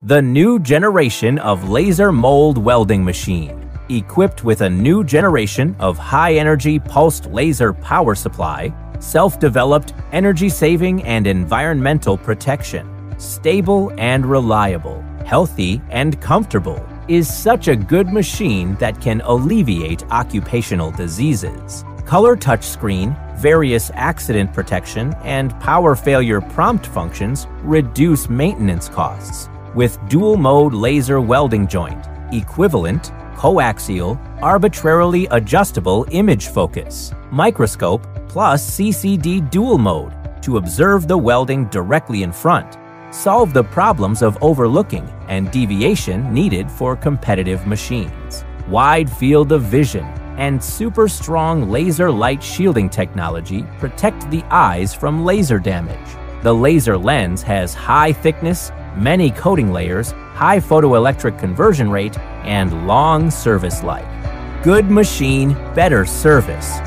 The new generation of laser mold welding machine, equipped with a new generation of high-energy pulsed laser power supply, self-developed energy-saving and environmental protection, stable and reliable, healthy and comfortable, is such a good machine that can alleviate occupational diseases. Color touchscreen, various accident protection, and power failure prompt functions reduce maintenance costs. With dual-mode laser welding joint, equivalent, coaxial, arbitrarily adjustable image focus, microscope, plus CCD dual mode to observe the welding directly in front, solve the problems of overlooking and deviation needed for competitive machines. Wide field of vision and super strong laser light shielding technology protect the eyes from laser damage. The laser lens has high thickness, many coating layers, high photoelectric conversion rate, and long service life. Good machine, better service.